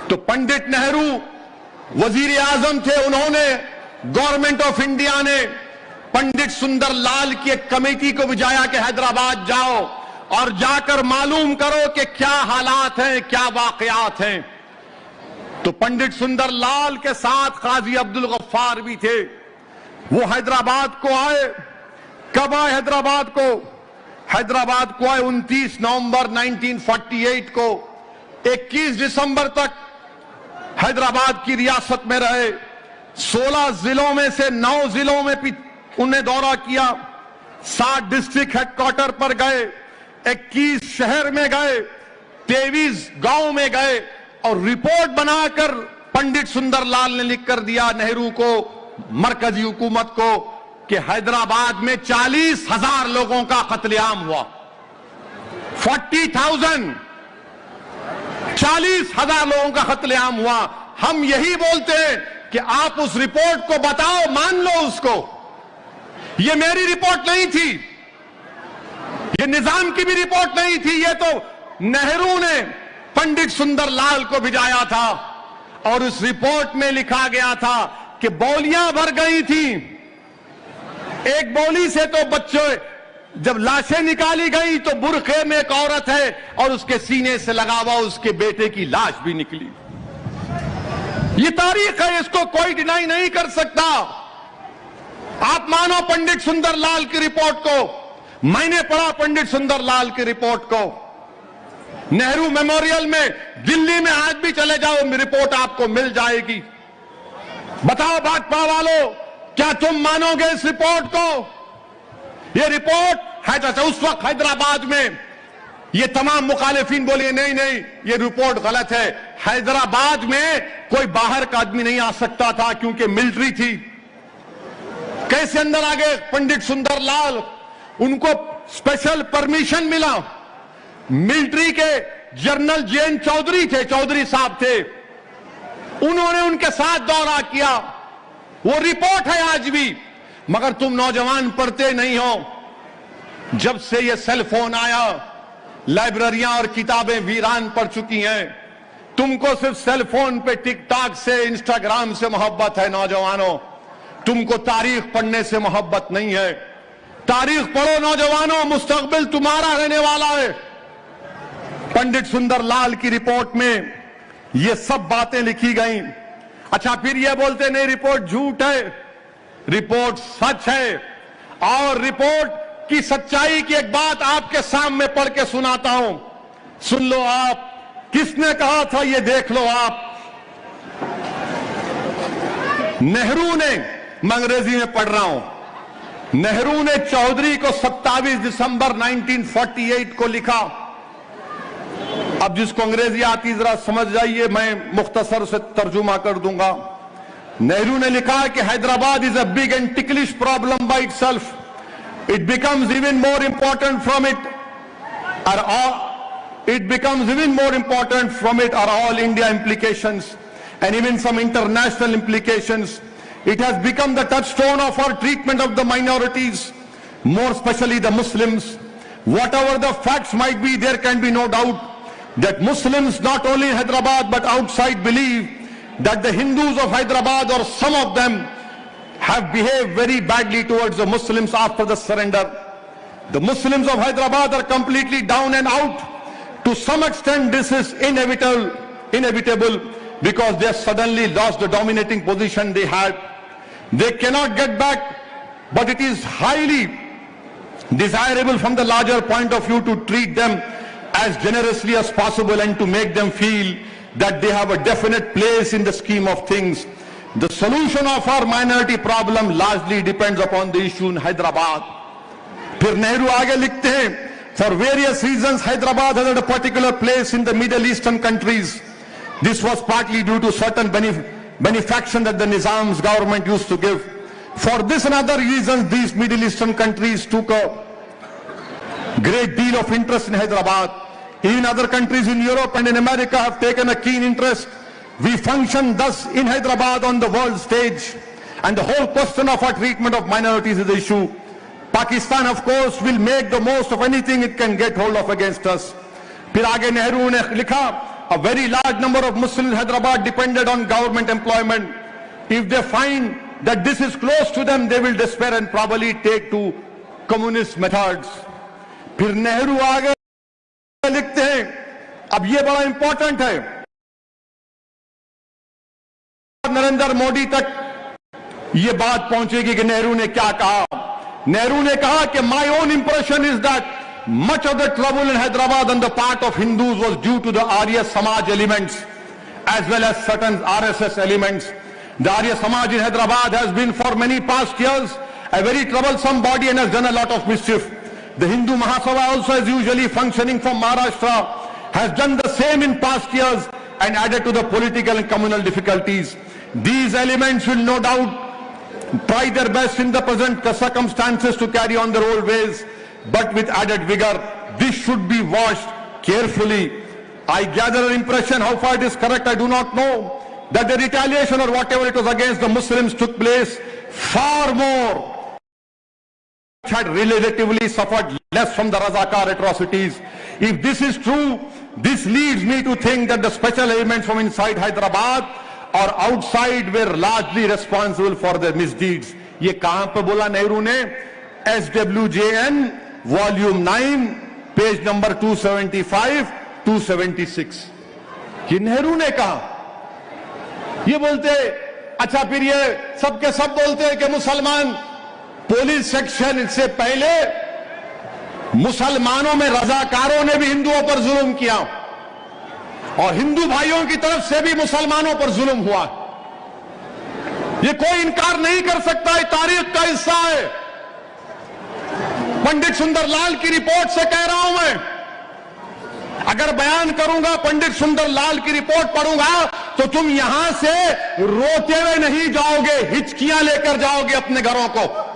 तो पंडित नेहरू वजीर आजम थे, उन्होंने, गवर्नमेंट ऑफ इंडिया ने पंडित सुंदर लाल की एक कमेटी को भिजाया कि हैदराबाद जाओ और जाकर मालूम करो कि क्या हालात हैं, क्या वाकयात हैं। तो पंडित सुंदर लाल के साथ काजी अब्दुल गफ्फार भी थे। वो हैदराबाद को आए। कब आए हैदराबाद को? हैदराबाद को आए 29 नवंबर 1948 को। 21 दिसंबर तक हैदराबाद की रियासत में रहे। 16 जिलों में से 9 जिलों में उन्हें दौरा किया। 7 डिस्ट्रिक्ट हेडक्वार्टर पर गए, 21 शहर में गए, 23 गांव में गए और रिपोर्ट बनाकर पंडित सुंदरलाल ने लिख कर दिया नेहरू को, मरकजी हुकूमत को, कि हैदराबाद में 40,000 लोगों का कत्लेआम हुआ। 40,000, 40,000 लोगों का कत्लेआम हुआ। हम यही बोलते हैं कि आप उस रिपोर्ट को बताओ, मान लो उसको। ये मेरी रिपोर्ट नहीं थी, ये निजाम की भी रिपोर्ट नहीं थी, ये तो नेहरू ने पंडित सुंदरलाल को भिजाया था। और उस रिपोर्ट में लिखा गया था कि बौलियां भर गई थी। एक बौली से तो बच्चे, जब लाशें निकाली गई तो बुरखे में एक औरत है और उसके सीने से लगा हुआ उसके बेटे की लाश भी निकली। ये तारीख है, इसको कोई डिनाई नहीं कर सकता। आप मानो पंडित सुंदरलाल की रिपोर्ट को। मैंने पढ़ा पंडित सुंदरलाल की रिपोर्ट को। नेहरू मेमोरियल में दिल्ली में आज भी चले जाओ, रिपोर्ट आपको मिल जाएगी। बताओ भाजपा वालों, क्या तुम मानोगे इस रिपोर्ट को? ये रिपोर्ट है तो उस वक्त हैदराबाद में ये तमाम मुखालिफिन बोले नहीं नहीं ये रिपोर्ट गलत है। हैदराबाद में कोई बाहर का आदमी नहीं आ सकता था क्योंकि मिलिट्री थी। कैसे अंदर आ गए पंडित सुंदरलाल? उनको स्पेशल परमिशन मिला। मिलिट्री के जनरल जैन चौधरी थे, चौधरी साहब थे, उन्होंने उनके साथ दौरा किया। वो रिपोर्ट है आज भी, मगर तुम नौजवान पढ़ते नहीं हो। जब से ये सेल फोन आया, लाइब्रेरियां और किताबें वीरान पड़ चुकी हैं। तुमको सिर्फ सेल फोन पे टिकटॉक से, इंस्टाग्राम से मोहब्बत है नौजवानों, तुमको तारीख पढ़ने से मोहब्बत नहीं है। तारीख पढ़ो नौजवानों, मुस्तकबिल तुम्हारा रहने वाला है। पंडित सुंदरलाल की रिपोर्ट में ये सब बातें लिखी गई। अच्छा, फिर ये बोलते नहीं रिपोर्ट झूठ है। रिपोर्ट सच है। और रिपोर्ट की सच्चाई की एक बात आपके सामने पढ़ के सुनाता हूं, सुन लो आप। किसने कहा था ये देख लो आप। नेहरू ने, मैं अंग्रेजी में पढ़ रहा हूं, नेहरू ने चौधरी को 27 दिसंबर 1948 को लिखा। अब जिसको अंग्रेजी आती जरा समझ जाइए, मैं मुख्तसर से तर्जुमा कर दूंगा। नेहरू ने लिखा कि Hyderabad is a big and ticklish problem by itself, it becomes even more important from it are all India implications and even some international implications. It has become the touchstone of our treatment of the minorities, more especially the Muslims. Whatever the facts might be, there can be no doubt that Muslims not only in Hyderabad but outside believe that the Hindus of Hyderabad, or some of them, have behaved very badly towards the Muslims after the surrender. The Muslims of Hyderabad are completely down and out. To some extent, this is inevitable because they suddenly lost the dominating position they had. They cannot get back, but it is highly desirable from the larger point of view to treat them as generously as possible and to make them feel that they have a definite place in the scheme of things. The solution of our minority problem largely depends upon the issue in Hyderabad. फिर नेहरू आगे लिखते हैं, for various reasons Hyderabad has had a particular place in the Middle Eastern countries. This was partly due to certain benefaction that the Nizam's government used to give. For this and other reasons, these Middle Eastern countries took a great deal of interest in Hyderabad. Even other countries in Europe and in America have taken a keen interest. We function thus in Hyderabad on the world stage, and the whole question of our treatment of minorities is the issue. Pakistan, of course, will make the most of anything it can get hold of against us. फिर आगे नेहरू ने लिखा, a very large number of Muslims in Hyderabad depended on government employment. If they find that this is close to them, they will despair and probably take to communist methods. फिर नेहरू आगे लिखते हैं, अब ये बड़ा इंपॉर्टेंट है, नरेंद्र मोदी तक ये बात पहुंचेगी कि नेहरू ने क्या कहा। नेहरू ने कहा कि my own impression is that much of the trouble in Hyderabad on the part of Hindus was due to the Arya Samaj elements as well as certain RSS elements. The Arya Samaj in Hyderabad has been for many past years a very troublesome body and has done a lot of mischief. The Hindu Mahasabha also, as usually functioning from Maharashtra, has done the same in past years and added to the political and communal difficulties. These elements will no doubt try their best in the present circumstances to carry on their old ways, but with added vigor. This should be watched carefully. I gather an impression, how far it is correct I do not know, that the retaliation or whatever it was against the Muslims took place far more, had relatively suffered less from the Razakar atrocities. If this is true, this leads me to think that the special elements from inside Hyderabad or outside were largely responsible for their misdeeds. ये कहां पे बोला नेहरू ने? SWJN Volume 9, page number 275, 276. ये नेहरू ने कहा। ये बोलते, अच्छा फिर ये सबके सब बोलते हैं कि मुसलमान पुलिस सेक्शन से पहले मुसलमानों में रजाकारों ने भी हिंदुओं पर जुल्म किया और हिंदू भाइयों की तरफ से भी मुसलमानों पर जुल्म हुआ। ये कोई इनकार नहीं कर सकता, ये तारीख का हिस्सा है। पंडित सुंदरलाल की रिपोर्ट से कह रहा हूं मैं, अगर बयान करूंगा, पंडित सुंदरलाल की रिपोर्ट पढ़ूंगा, तो तुम यहां से रोते हुए नहीं जाओगे, हिचकियां लेकर जाओगे अपने घरों को।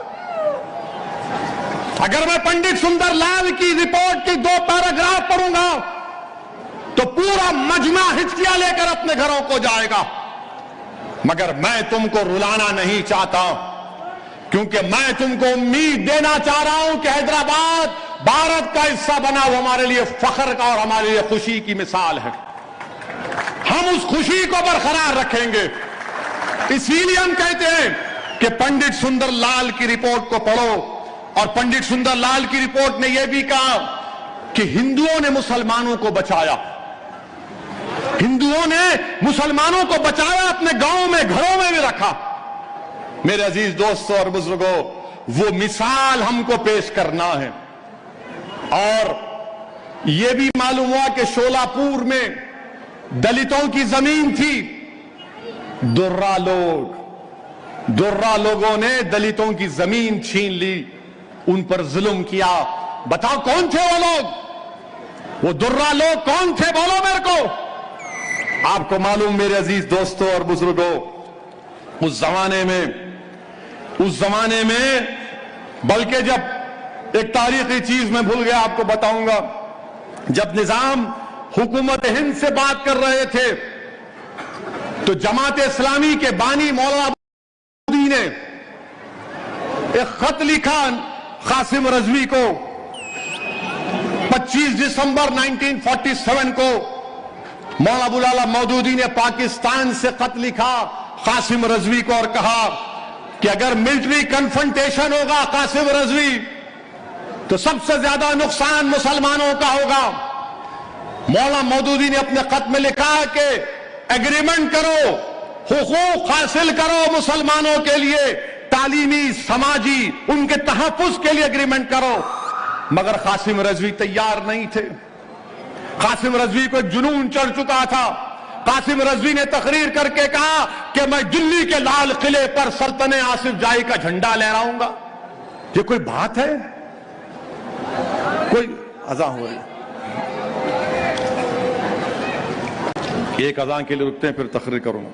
अगर मैं पंडित सुंदरलाल की रिपोर्ट की 2 पैराग्राफ पढ़ूंगा तो पूरा मजमा हिचकियां लेकर अपने घरों को जाएगा। मगर मैं तुमको रुलाना नहीं चाहता, क्योंकि मैं तुमको उम्मीद देना चाह रहा हूं कि हैदराबाद भारत का हिस्सा बना, वो हमारे लिए फख्र का और हमारे लिए खुशी की मिसाल है। हम उस खुशी को बरकरार रखेंगे। इसीलिए हम कहते हैं कि पंडित सुंदरलाल की रिपोर्ट को पढ़ो। और पंडित सुंदरलाल की रिपोर्ट ने यह भी कहा कि हिंदुओं ने मुसलमानों को बचाया, हिंदुओं ने मुसलमानों को बचाया, अपने गांव में घरों में भी रखा। मेरे अजीज दोस्तों और बुजुर्गों, वो मिसाल हमको पेश करना है। और यह भी मालूम हुआ कि शोलापुर में दलितों की जमीन थी। दुर्रा लोगों ने दलितों की जमीन छीन ली, उन पर जुल्म किया। बताओ कौन थे वो लोग? वो दुर्रा लोग कौन थे? बोलो मेरे को। आपको मालूम मेरे अजीज दोस्तों और बुजुर्गों, उस जमाने में बल्कि जब एक तारीखी चीज मैं भूल गया, आपको बताऊंगा, जब निजाम हुकूमत हिंद से बात कर रहे थे तो जमात इस्लामी के बानी मौलाना मौदूदी ने एक खत लिखा कासिम रजवी को। 25 दिसंबर 1947 को मौलाना मौदूदी ने पाकिस्तान से खत लिखा कासिम रजवी को और कहा कि अगर मिलिट्री कन्फ्रंटेशन होगा कासिम रजवी, तो सबसे ज्यादा नुकसान मुसलमानों का होगा। मौलाना मौदूदी ने अपने खत में लिखा कि एग्रीमेंट करो, हुकूक हासिल करो मुसलमानों के लिए, तालीमी समाजी उनके तहफ्फुज के लिए एग्रीमेंट करो। मगर कासिम रजवी तैयार नहीं थे। कासिम रजवी को जुनून चढ़ चुका था। कासिम रजवी ने तकरीर करके कहा कि मैं दिल्ली के लाल किले पर सल्तने आसिफ जाही का झंडा लहराऊंगा। ये कोई बात है? कोई अज़ां हो रही, एक अज़ां के लिए रुकते हैं, फिर तकरीर करूंगा।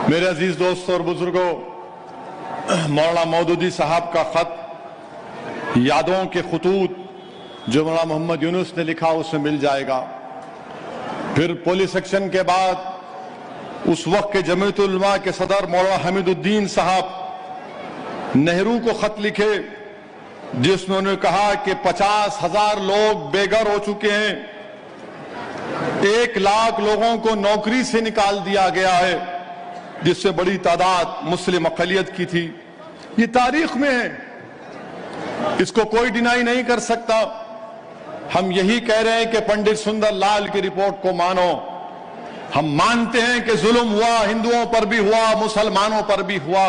मेरे अजीज दोस्तों और बुजुर्गों, मौलाना मौदूदी साहब का खत यादों के खतूत जो मौलाना मोहम्मद यूनुस ने लिखा उसमें मिल जाएगा। फिर पुलिस एक्शन के बाद उस वक्त के जमीयतुल उलमा के सदर मौलाना हमीदुद्दीन साहब नेहरू को खत लिखे, जिसमें उन्होंने कहा कि 50,000 लोग बेघर हो चुके हैं, 1 लाख लोगों को नौकरी से निकाल दिया गया है, जिससे बड़ी तादाद मुस्लिम अक़लियत की थी। ये तारीख में है, इसको कोई डिनाई नहीं कर सकता। हम यही कह रहे हैं कि पंडित सुंदर लाल की रिपोर्ट को मानो। हम मानते हैं कि जुल्म हुआ, हिंदुओं पर भी हुआ, मुसलमानों पर भी हुआ,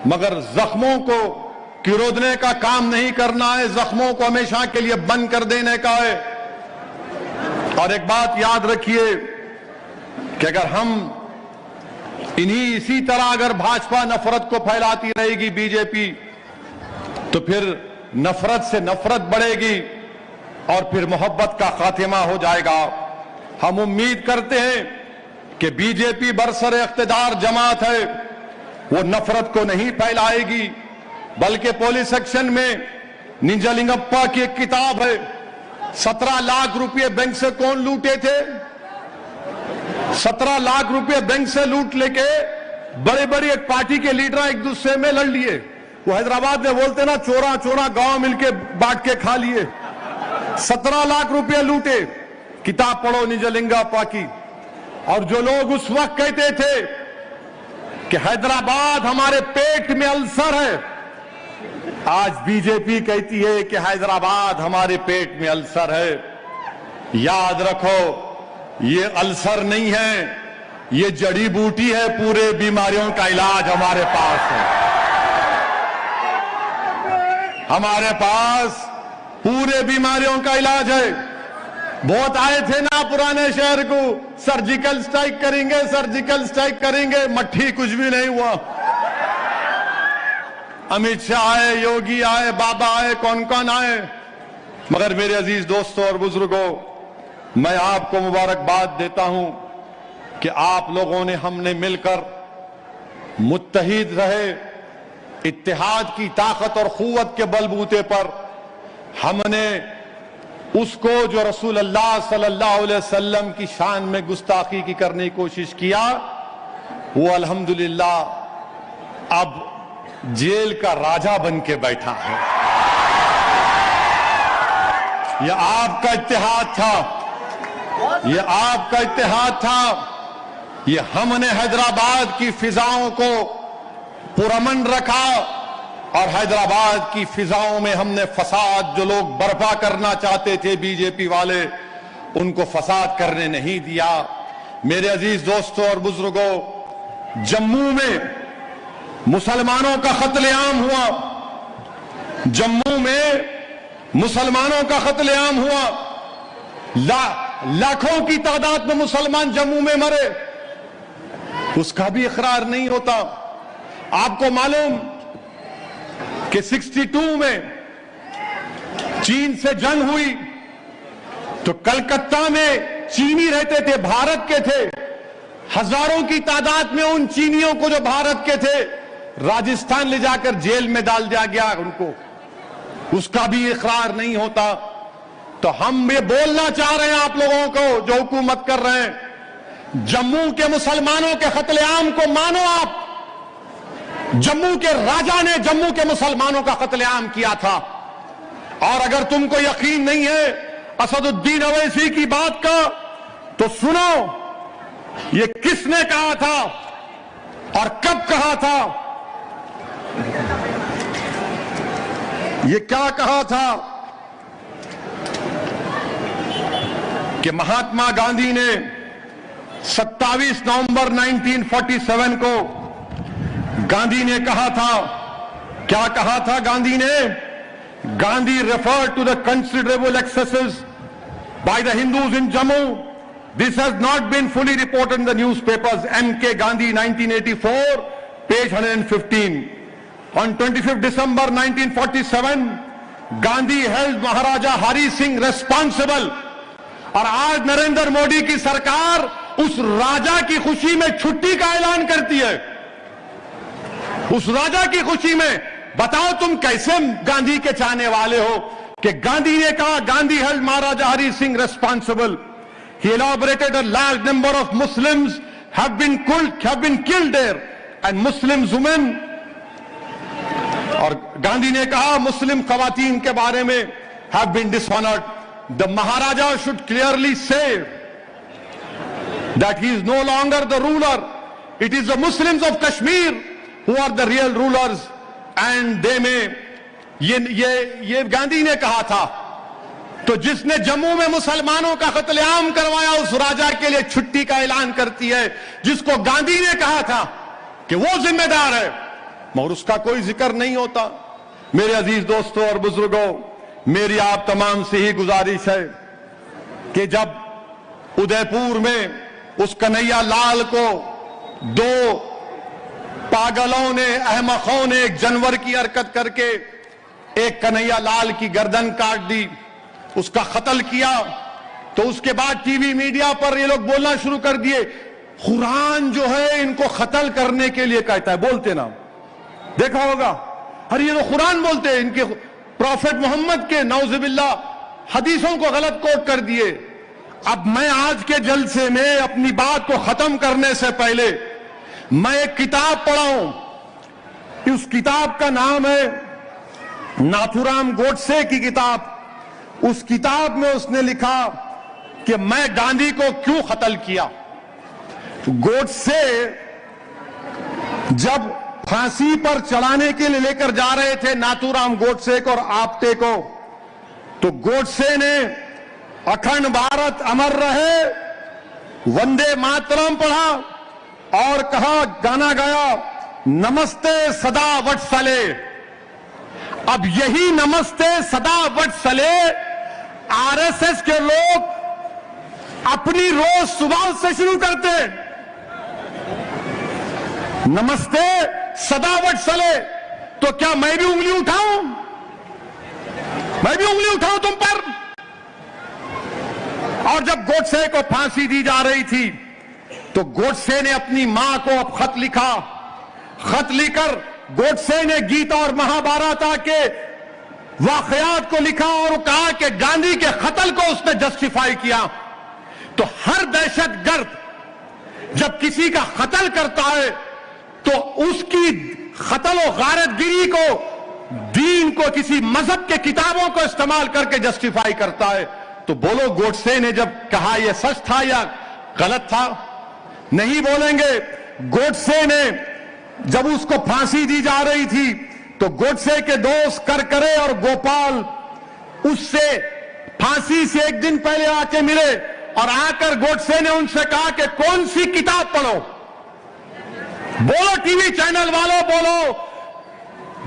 मगर जख्मों को किरोदने का काम नहीं करना है, जख्मों को हमेशा के लिए बंद कर देने का है। और एक बात याद रखिए कि अगर हम इसी तरह अगर भाजपा नफरत को फैलाती रहेगी बीजेपी, तो फिर नफरत से नफरत बढ़ेगी और फिर मोहब्बत का खात्मा हो जाएगा। हम उम्मीद करते हैं कि बीजेपी बरसर इख्तिदार जमात है, वो नफरत को नहीं फैलाएगी, बल्कि पुलिस एक्शन में निजलिंगप्पा की एक किताब है, 17 लाख रुपए बैंक से कौन लूटे थे, 17 लाख रुपए बैंक से लूट लेके बड़े बड़े एक पार्टी के लीडर एक दूसरे में लड़ लिए। वो हैदराबाद में बोलते ना, चोरा चोरा गांव मिलके बांट के खा लिए। 17 लाख रुपए लूटे। किताब पढ़ो निजलिंगप्पा की। और जो लोग उस वक्त कहते थे कि हैदराबाद हमारे पेट में अल्सर है, आज बीजेपी कहती है कि हैदराबाद हमारे पेट में अल्सर है। याद रखो, ये अल्सर नहीं है, ये जड़ी बूटी है, पूरे बीमारियों का इलाज हमारे पास है। हमारे पास पूरे बीमारियों का इलाज है। बहुत आए थे ना पुराने शहर को, सर्जिकल स्ट्राइक करेंगे, सर्जिकल स्ट्राइक करेंगे, मट्ठी कुछ भी नहीं हुआ। अमित शाह आए, योगी आए, बाबा आए, कौन कौन आए, मगर मेरे अजीज दोस्तों और बुजुर्गों, मैं आपको मुबारकबाद देता हूं कि आप लोगों ने, हमने मिलकर मुत्तहिद रहे, इत्तेहाद की ताकत और कुव्वत के बलबूते पर हमने उसको जो रसूल अल्लाह सल्लल्लाहु अलैहि वसल्लम की शान में गुस्ताखी की करने की कोशिश किया, वो अल्हम्दुलिल्लाह अब जेल का राजा बन के बैठा है। यह आपका इत्तेहाद था, यह आपका इत्तेहाद था। यह हमने हैदराबाद की फिजाओं को पुरअमन रखा और हैदराबाद की फिजाओं में हमने फसाद, जो लोग बर्पा करना चाहते थे बीजेपी वाले, उनको फसाद करने नहीं दिया। मेरे अजीज दोस्तों और बुजुर्गों, जम्मू में मुसलमानों का कत्लेआम हुआ, जम्मू में मुसलमानों का कत्लेआम हुआ, लाखों की तादाद में मुसलमान जम्मू में मरे, उसका भी इकरार नहीं होता। आपको मालूम कि 62 में चीन से जंग हुई तो कलकत्ता में चीनी रहते थे, भारत के थे, हजारों की तादाद में उन चीनियों को जो भारत के थे राजस्थान ले जाकर जेल में डाल दिया गया उनको, उसका भी इकरार नहीं होता। तो हम ये बोलना चाह रहे हैं आप लोगों को जो हुकूमत कर रहे हैं, जम्मू के मुसलमानों के कत्लेआम को मानो। आप, जम्मू के राजा ने जम्मू के मुसलमानों का कत्लेआम किया था। और अगर तुमको यकीन नहीं है असदुद्दीन अवैसी की बात का, तो सुनो ये किसने कहा था और कब कहा था। ये क्या कहा था कि महात्मा गांधी ने 27 नवंबर 1947 को गांधी ने कहा था, क्या कहा था गांधी ने? Gandhi referred to the considerable excesses by the Hindus in Jammu. This has not been fully reported in the newspapers. M.K. Gandhi, 1984, page 115. On 25th December 1947, Gandhi held Maharaja Hari Singh responsible. और आज नरेंद्र मोदी की सरकार उस राजा की खुशी में छुट्टी का ऐलान करती है। उस राजा की खुशी में, बताओ तुम कैसे गांधी के चाहने वाले हो कि गांधी ने कहा, Gandhi held Maharaja Hari Singh responsible. He elaborated a large number of Muslims have been killed there, and Muslim women. और गांधी ने कहा मुस्लिम खवातीन के बारे में have been dishonored. The Maharaja should clearly say that he is no longer the ruler. It is the Muslims of Kashmir who are the real rulers, and they may. ये गांधी ने कहा था. तो जिसने जम्मू में मुसलमानों का कत्लेआम करवाया उस राजा के लिए छुट्टी का ऐलान करती है, जिसको गांधी ने कहा था कि वो जिम्मेदार है, मगर उसका कोई जिक्र नहीं होता. मेरे अजीज दोस्तों और बुजुर्गों, मेरी आप तमाम से ही गुजारिश है कि जब उदयपुर में उस कन्हैया लाल को दो पागलों ने, अहमकों ने एक जानवर की हरकत करके एक कन्हैया लाल की गर्दन काट दी, उसका कत्ल किया, तो उसके बाद टीवी मीडिया पर ये लोग बोलना शुरू कर दिए, कुरान जो है इनको कत्ल करने के लिए कहता है. बोलते ना, देखा होगा, अरे ये तो कुरान बोलते हैं, इनके प्रॉफेट मोहम्मद के नौजुबिल्ला हदीसों को गलत कोट कर दिए. अब मैं आज के जलसे में अपनी बात को खत्म करने से पहले मैं एक किताब पढ़ा हूं. उस किताब का नाम है नाथूराम गोडसे की किताब. उस किताब में उसने लिखा कि मैं गांधी को क्यों कत्ल किया. गोडसे जब फांसी पर चढ़ाने के लिए लेकर जा रहे थे नाथूराम गोडसे को और आप्टे को, तो गोडसे ने अखंड भारत अमर रहे, वंदे मातरम पढ़ा और कहा, गाना गाया, नमस्ते सदा वत्सले. अब यही नमस्ते सदा वत्सले आरएसएस के लोग अपनी रोज सुबह से शुरू करते हैं. नमस्ते सदा वत्सले. तो क्या मैं भी उंगली उठाऊं? मैं भी उंगली उठाऊं तुम पर? और जब गोडसे को फांसी दी जा रही थी तो गोडसे ने अपनी मां को अब खत लिखा. खत लिखकर गोडसे ने गीता और महाभारत के वाकयात को लिखा और कहा कि गांधी के कत्ल को उसने जस्टिफाई किया. तो हर दहशतगर्द जब किसी का कत्ल करता है तो उसकी कत्ल और गारतगिरी को, दीन को, किसी मजहब के किताबों को इस्तेमाल करके जस्टिफाई करता है. तो बोलो गोडसे ने जब कहा यह सच था या गलत था? नहीं बोलेंगे. गोडसे ने जब उसको फांसी दी जा रही थी तो गोडसे के दोस्त करकरे और गोपाल उससे फांसी से एक दिन पहले आके मिले और आकर गोडसे ने उनसे कहा कि कौन सी किताब पढ़ो. बोलो टीवी चैनल वालों, बोलो,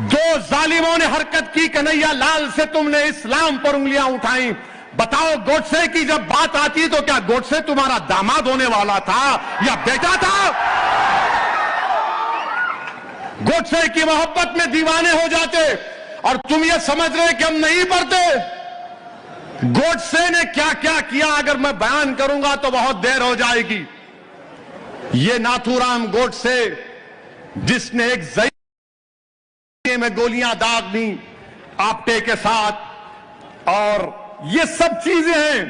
जो जालिमों ने हरकत की कन्हैया लाल से तुमने इस्लाम पर उंगलियां उठाई. बताओ, गोडसे की जब बात आती तो क्या गोडसे तुम्हारा दामाद होने वाला था या बेटा था? गोडसे की मोहब्बत में दीवाने हो जाते और तुम ये समझ रहे कि हम नहीं पढ़ते. गोडसे ने क्या क्या किया अगर मैं बयान करूंगा तो बहुत देर हो जाएगी. ये नाथूराम गोडसे जिसने एक जई में गोलियां दाग दी आप्टे के साथ, और ये सब चीजें हैं.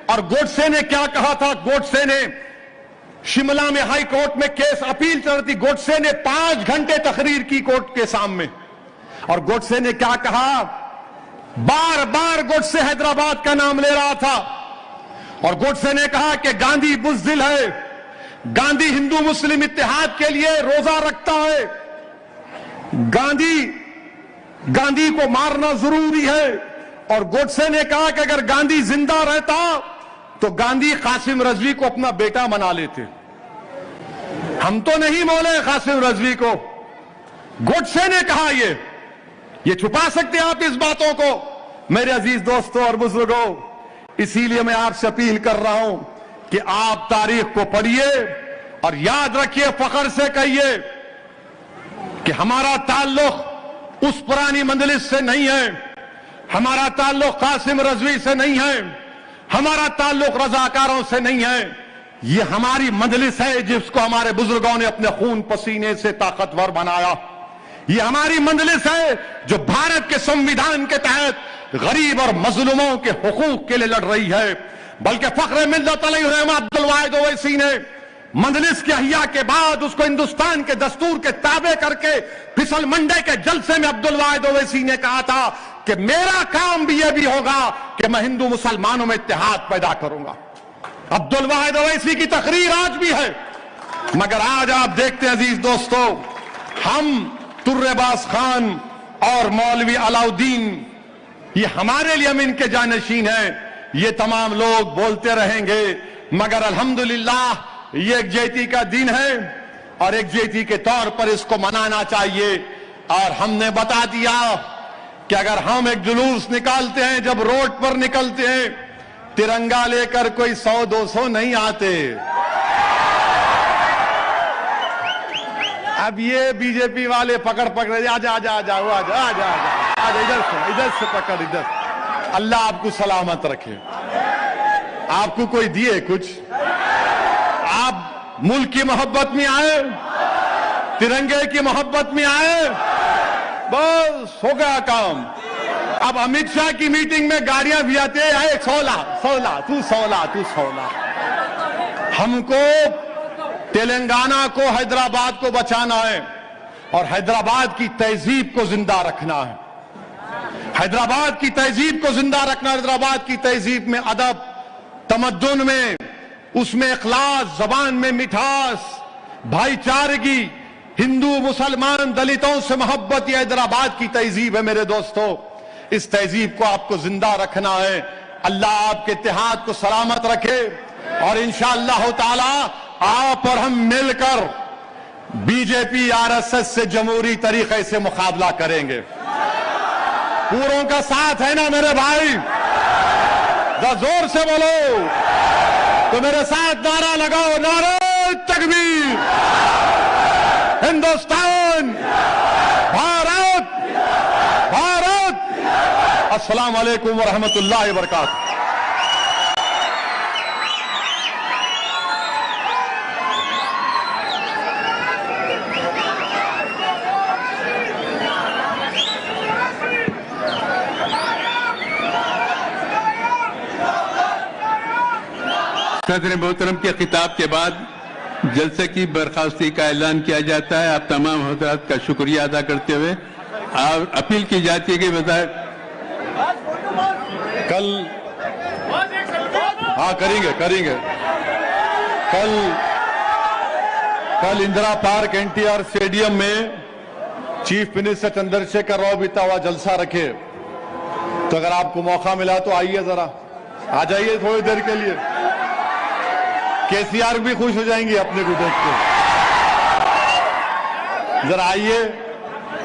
और गोडसे ने क्या कहा था? गोडसे ने शिमला में हाई कोर्ट में केस अपील चल रही थी. गोडसे ने 5 घंटे तकरीर की कोर्ट के सामने. और गोडसे ने क्या कहा? बार बार गोडसे हैदराबाद का नाम ले रहा था और गोडसे ने कहा कि गांधी बुज़दिल है, गांधी हिंदू मुस्लिम इत्तेहाद के लिए रोजा रखता है, गांधी को मारना जरूरी है. और गोडसे ने कहा कि अगर गांधी जिंदा रहता तो गांधी कासिम रजवी को अपना बेटा बना लेते. हम तो नहीं बोले कासिम रजवी को, गोडसे ने कहा. ये छुपा सकते हैं आप इस बातों को? मेरे अजीज दोस्तों और बुजुर्गों, इसीलिए मैं आपसे अपील कर रहा हूं कि आप तारीख को पढ़िए और याद रखिए, फख्र से कहिए कि हमारा ताल्लुक उस पुरानी मंजलिस से नहीं है, हमारा ताल्लुक कासिम रजवी से नहीं है, हमारा ताल्लुक रजाकारों से नहीं है. ये हमारी मजलिस है जिसको हमारे बुजुर्गों ने अपने खून पसीने से ताकतवर बनाया. ये हमारी मंजलिस है जो भारत के संविधान के तहत गरीब और मजलूमों के हुकूक के लिए लड़ रही है। बल्कि फख्र मिल्लत अलैहिर्रहमा अब्दुल वाहिद ओवैसी ने मंजलिस के अहिया के बाद उसको हिंदुस्तान के दस्तूर के ताबे करके फिसल मंडे के जलसे में अब्दुल वाहिद ओवैसी ने कहा था कि मेरा काम भी यह भी होगा कि मैं हिंदू मुसलमानों में इत्तेहाद पैदा करूंगा। अब्दुल वाहिद ओवैसी की तकरीर आज भी है। मगर आज आप देखते हैं अजीज दोस्तों, हम तुर्रेबाज खान और मौलवी अलाउद्दीन, ये हमारे लिए हम इनके जानशीन हैं। ये तमाम लोग बोलते रहेंगे, मगर अल्हम्दुलिल्लाह ये एकजुहती का दिन है और एकजुहती के तौर पर इसको मनाना चाहिए। और हमने बता दिया कि अगर हम एक जुलूस निकालते हैं, जब रोड पर निकलते हैं, तिरंगा लेकर कोई 100-200 नहीं आते। अब ये बीजेपी वाले पकड़ आजा आजा आजा आजा आजा आजा इधर से पकड़, इधर। अल्लाह आपको सलामत रखे। आपको कोई दिए कुछ? आप मुल्क की मोहब्बत में आए, तिरंगे की मोहब्बत में आए, बस हो गया काम। अब अमित शाह की मीटिंग में गाड़ियां भी आते हैं, 16 तू 16। हमको तेलंगाना को, हैदराबाद को बचाना है और हैदराबाद की तहजीब को जिंदा रखना है। हैदराबाद की तहजीब को जिंदा रखना। हैदराबाद की तहजीब में अदब, तमद्दुन में, उसमें इखलास, जबान में मिठास, भाईचारगी, हिंदू मुसलमान दलितों से मोहब्बत, ये हैदराबाद की तहजीब है मेरे दोस्तों। इस तहजीब को आपको जिंदा रखना है। अल्लाह आपके इत्तेहाद को सलामत रखे और इंशाअल्लाह ताला आप और हम मिलकर बीजेपी आरएसएस से जमहूरी तरीके से मुकाबला करेंगे। पूरों का साथ है ना मेरे भाई? जरा जोर से बोलो तो मेरे साथ नारा लगाओ, नारे तकबीर, हिंदुस्तान, भारत, भारत। अस्सलाम वालेकुम व रहमतुल्लाहि व बरकातहू। सदर मोहतरम के खिताब के बाद जलसे की बर्खास्ती का ऐलान किया जाता है। आप तमाम हज़रात का शुक्रिया अदा करते हुए आप अपील की जाती है कि बताए कल करेंगे कल इंदिरा पार्क एनटीआर स्टेडियम में चीफ मिनिस्टर चंद्रशेखर राव बीता हुआ जलसा रखे। तो अगर आपको मौका मिला तो आइए, जरा आ जाइए थोड़ी देर के लिए। केसीआर भी खुश हो जाएंगे अपने को देख के। जरा आइए,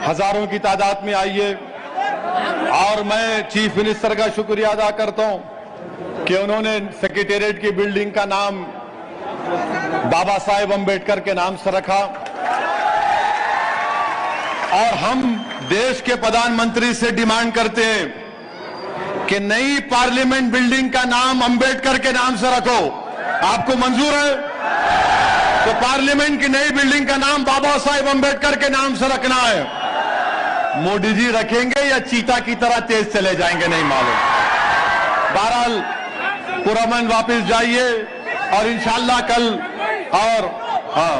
हजारों की तादाद में आइए। और मैं चीफ मिनिस्टर का शुक्रिया अदा करता हूं कि उन्होंने सेक्रेटेरिएट की बिल्डिंग का नाम बाबा साहेब अंबेडकर के नाम से रखा। और हम देश के प्रधानमंत्री से डिमांड करते हैं कि नई पार्लियामेंट बिल्डिंग का नाम अंबेडकर के नाम से रखो। आपको मंजूर है तो पार्लियामेंट की नई बिल्डिंग का नाम बाबा साहेब अंबेडकर के नाम से रखना है। मोदी जी रखेंगे या चीता की तरह तेज चले जाएंगे नहीं मालूम। बहरहाल पुरअमन वापस जाइए और इंशाअल्लाह कल और हाँ